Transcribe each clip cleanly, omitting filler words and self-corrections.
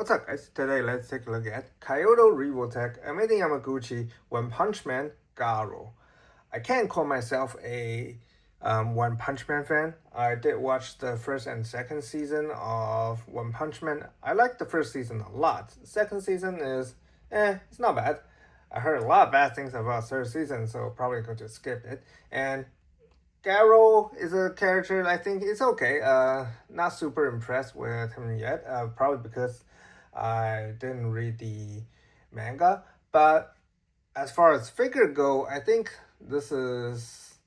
What's up, guys? Today let's take a look at Kaiyodo, Revoltech, Amazing Yamaguchi, One Punch Man, Garou. I can't call myself a One Punch Man fan. I did watch the first and second season of One Punch Man. I liked the first season a lot. The second season is, it's not bad. I heard a lot of bad things about third season, so probably going to skip it. And Garou is a character I think it's okay. Not super impressed with him yet. Probably because I didn't read the manga. But as far as figure go, I think this is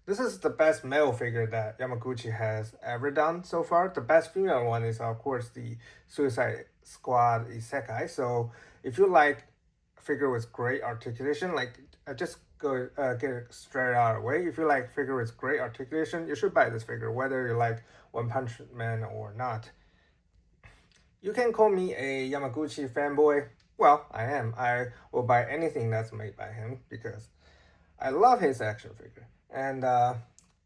the best male figure that Yamaguchi has ever done so far. The best female one is of course the Suicide Squad Isekai. So if you like a figure with great articulation, like just go get it straight out of the way. If you like figure with great articulation, you should buy this figure, whether you like One Punch Man or not. You can call me a Yamaguchi fanboy. Well, I am. I will buy anything that's made by him because I love his action figure. And,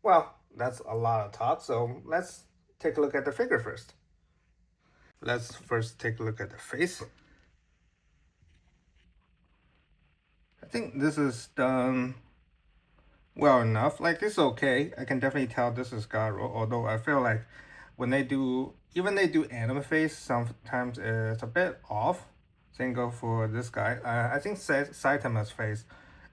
well, that's a lot of talk. So let's take a look at the figure first. Let's first take a look at the face. I think this is done well enough. Like, it's okay. I can definitely tell this is Garou, although I feel like when they do anime face, sometimes it's a bit off. Same go for this guy. I think Saitama's face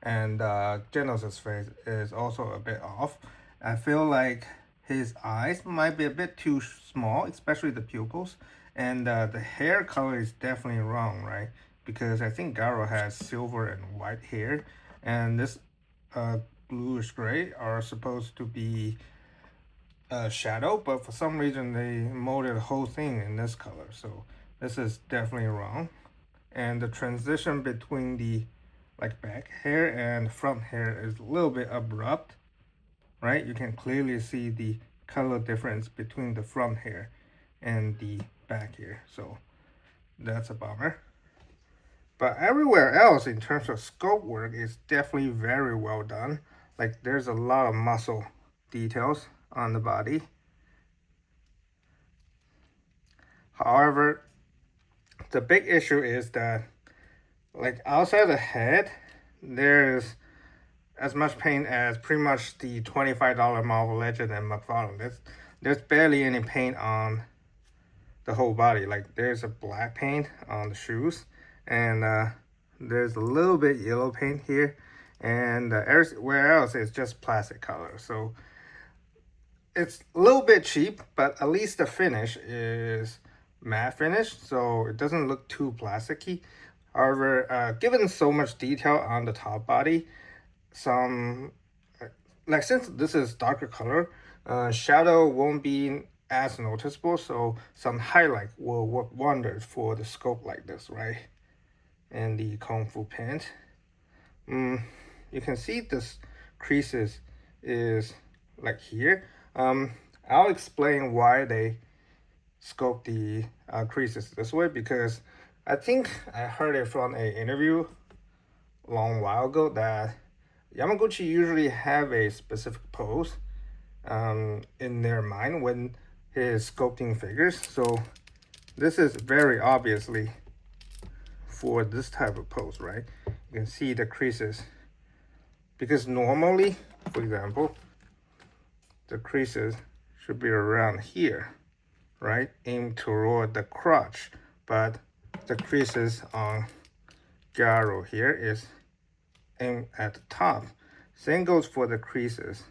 and Genos' face is also a bit off. I feel like his eyes might be a bit too small, especially the pupils. And the hair color is definitely wrong, right? Because I think Garou has silver and white hair. And this bluish gray are supposed to be shadow, but for some reason they molded the whole thing in this color. So this is definitely wrong. And the transition between the back hair and front hair is a little bit abrupt, right? You can clearly see the color difference between the front hair and the back hair. So that's a bummer. But everywhere else in terms of sculpt work is definitely very well done. Like there's a lot of muscle details on the body. However, the big issue is that like outside the head, there's as much paint as pretty much the $25 Marvel Legend and McFarlane. There's barely any paint on the whole body. Like there's a black paint on the shoes, and there's a little bit yellow paint here, and everywhere else is just plastic color. So it's a little bit cheap, but at least the finish is matte finish, so it doesn't look too plasticky. However, given so much detail on the top body, since this is darker color, shadow won't be as noticeable, so some highlight will work wonders for the scope like this, right? And the Kung Fu pant. You can see this creases is like here. I'll explain why they scope the creases this way, because I think I heard it from an interview a long while ago that Yamaguchi usually have a specific pose in their mind when he's sculpting figures. So this is very obviously for this type of pose, right? You can see the creases, because normally, for example, the creases should be around here, right? Aim toward the crotch, but the creases on Garou here is aimed at the top. Same goes for the creases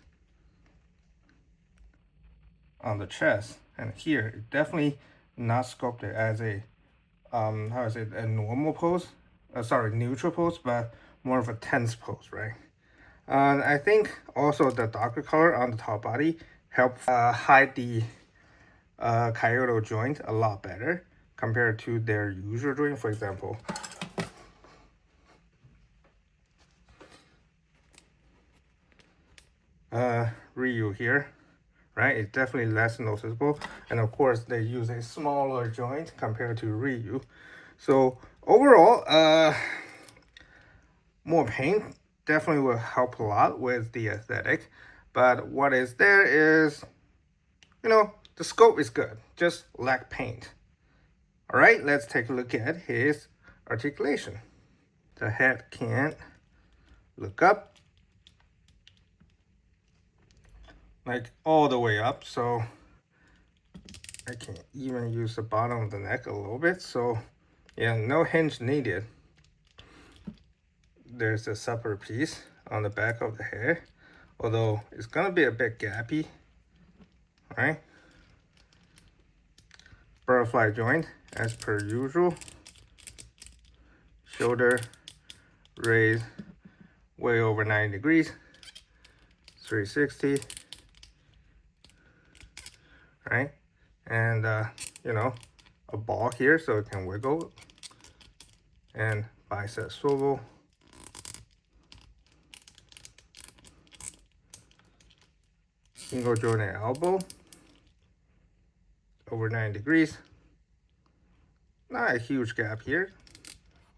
on the chest, and here it's definitely not sculpted as a how is it, a normal pose, neutral pose, but more of a tense pose, right? And I think also the darker color on the top body helps hide the Kaiyodo joint a lot better compared to their usual joint. For example, Ryu here, right? It's definitely less noticeable, and of course they use a smaller joint compared to Ryu. So overall, more paint definitely will help a lot with the aesthetic, but what is there is, the scope is good, just lack paint. All right, let's take a look at his articulation. The head can't look up, like all the way up, so I can even use the bottom of the neck a little bit. So yeah, no hinge needed. There's a separate piece on the back of the hair, although it's gonna be a bit gappy, right? Butterfly joint as per usual. Shoulder raised way over 90 degrees, 360, right? And you know, a ball here so it can wiggle, and bicep swivel. Single jointed elbow over 90 degrees. Not a huge gap here.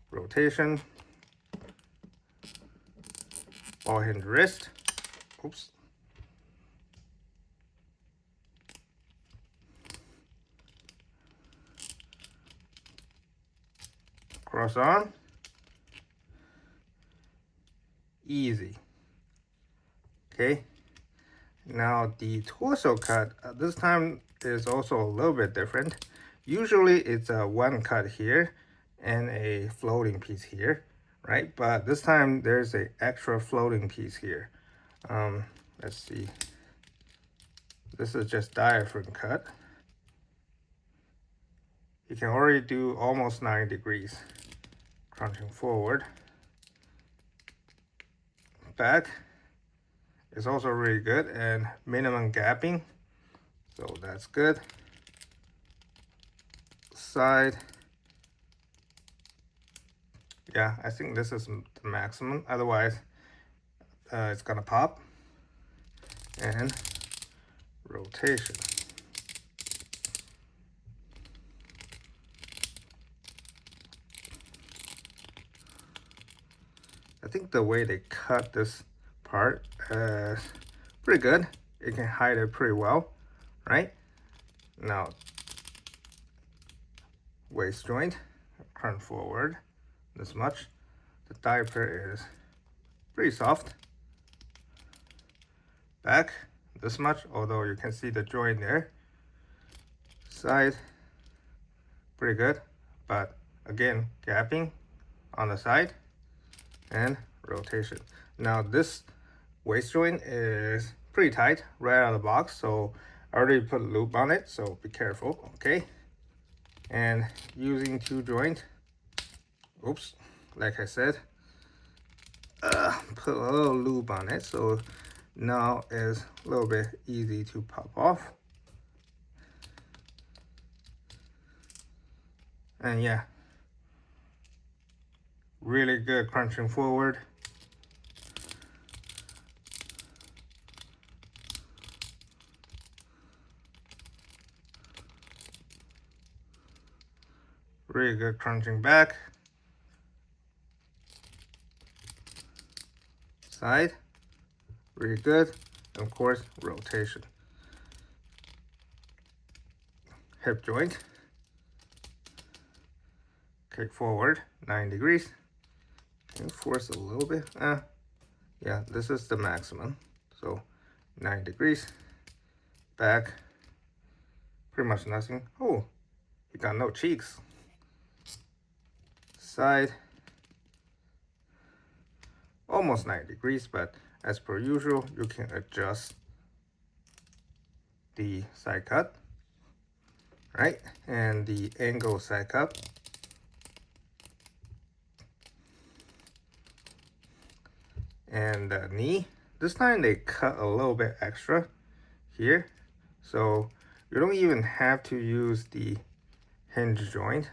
Rotation. Ball hinge wrist. Oops. Cross arm. Easy. Okay. Now the torso cut, this time is also a little bit different. Usually it's a one cut here and a floating piece here, right? But this time there's an extra floating piece here. Let's see. This is just diaphragm cut. You can already do almost 90 degrees. Crunching forward. Back is also really good, and minimum gapping, so that's good. Side. Yeah, I think this is the maximum, otherwise it's gonna pop. And rotation. I think the way they cut this part is pretty good. It can hide it pretty well, right? Now, waist joint, crunch forward this much. The diaper is pretty soft. Back this much, although you can see the joint there. Side, pretty good, but again, gapping on the side. And rotation. Now this waist joint is pretty tight right out of the box, so I already put a loop on it, so be careful, okay? And using two joint, oops, like I said, put a little lube on it, so now it's a little bit easy to pop off. And yeah, really good crunching forward. Really good crunching back. Side, really good. And of course, rotation. Hip joint. Kick forward, 9 degrees. Can you force a little bit? Yeah, this is the maximum. So 9 degrees. Back, pretty much nothing. Oh, you got no cheeks. Side, almost 9 degrees, but as per usual, you can adjust the side cut, right? And the angle side cut. And the knee, this time they cut a little bit extra here, so you don't even have to use the hinge joint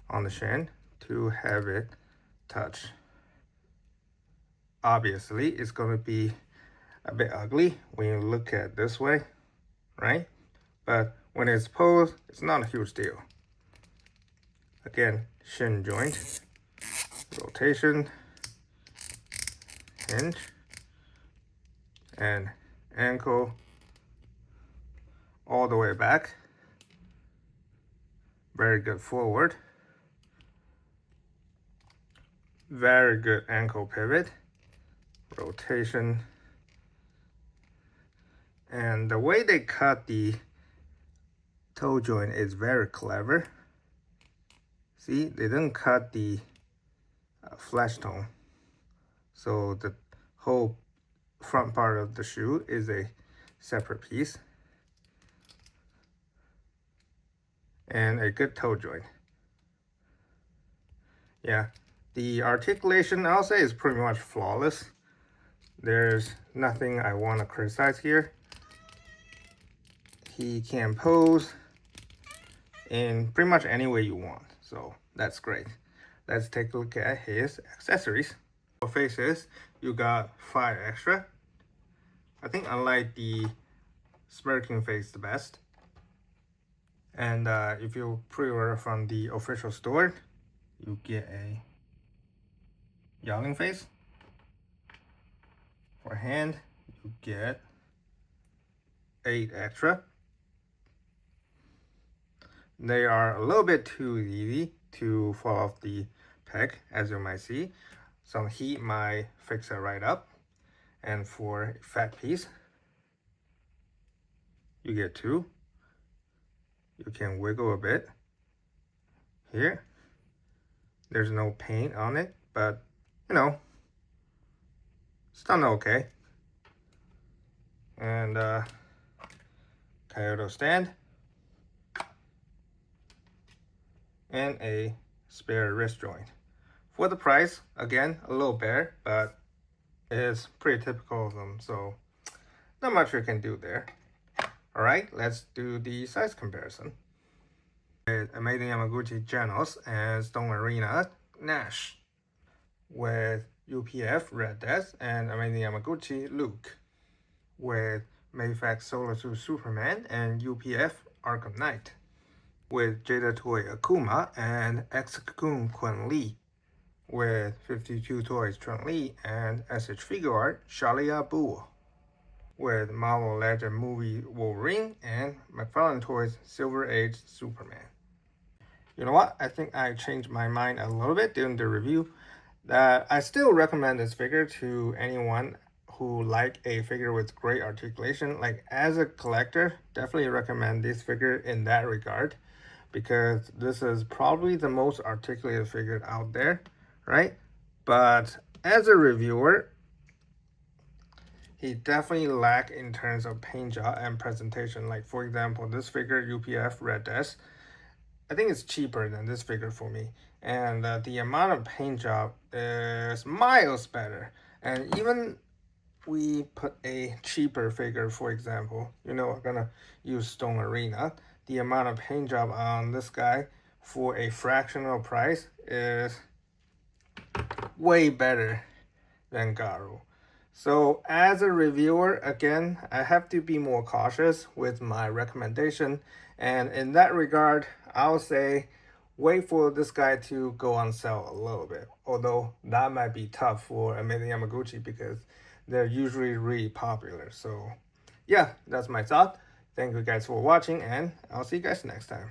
on the shin to have it touch. Obviously, it's going to be a bit ugly when you look at it this way, right? But when it's posed, it's not a huge deal. Again, shin joint, rotation, hinge, and ankle all the way back. Very good forward. Very good ankle pivot. Rotation. And the way they cut the toe joint is very clever. See, they didn't cut the flesh tone. So the whole front part of the shoe is a separate piece. And a good toe joint. Yeah, the articulation I'll say is pretty much flawless. There's nothing I want to criticize here. He can pose in pretty much any way you want, so that's great. Let's take a look at his accessories. For faces, you got 5 extra. I think I like the smirking face the best. And if you pre-order from the official store, you get a yawning face. For hand, you get 8 extra. They are a little bit too easy to fall off the peg, as you might see. Some heat might fix it right up. And for a fat piece, you get 2. You can wiggle a bit here. There's no paint on it, but you know, it's done okay. And Kaiyodo stand. And a spare wrist joint. For the price, again, a little bare, but it's pretty typical of them, so not much we can do there. All right, let's do the size comparison. With Amazing Yamaguchi Genos and Stone Arena Nash. With UPF Red Death and Amazing Yamaguchi Luke. With Mayfax Solar Suit Superman and UPF Arkham Knight. With Jada Toy Akuma and X-Cocoon Quinn Lee. With 52 Toys Chun Li and SH Figure Art Shalia Bull. With Marvel Legend Movie Wolverine and McFarlane Toys Silver Age Superman. You know what? I think I changed my mind a little bit during the review. That I still recommend this figure to anyone who like a figure with great articulation. Like as a collector, definitely recommend this figure in that regard, because this is probably the most articulated figure out there, right? But as a reviewer, he definitely lacked in terms of paint job and presentation. Like for example, this figure UPF Red Death, I think it's cheaper than this figure for me. And the amount of paint job is miles better. And even we put a cheaper figure, for example, you know, we're gonna use Stone Arena. The amount of paint job on this guy for a fractional price is way better than Garou. So as a reviewer, again, I have to be more cautious with my recommendation. And in that regard, I'll say wait for this guy to go on sale a little bit. Although that might be tough for Amazing Yamaguchi because they're usually really popular. So yeah, that's my thought. Thank you guys for watching, and I'll see you guys next time.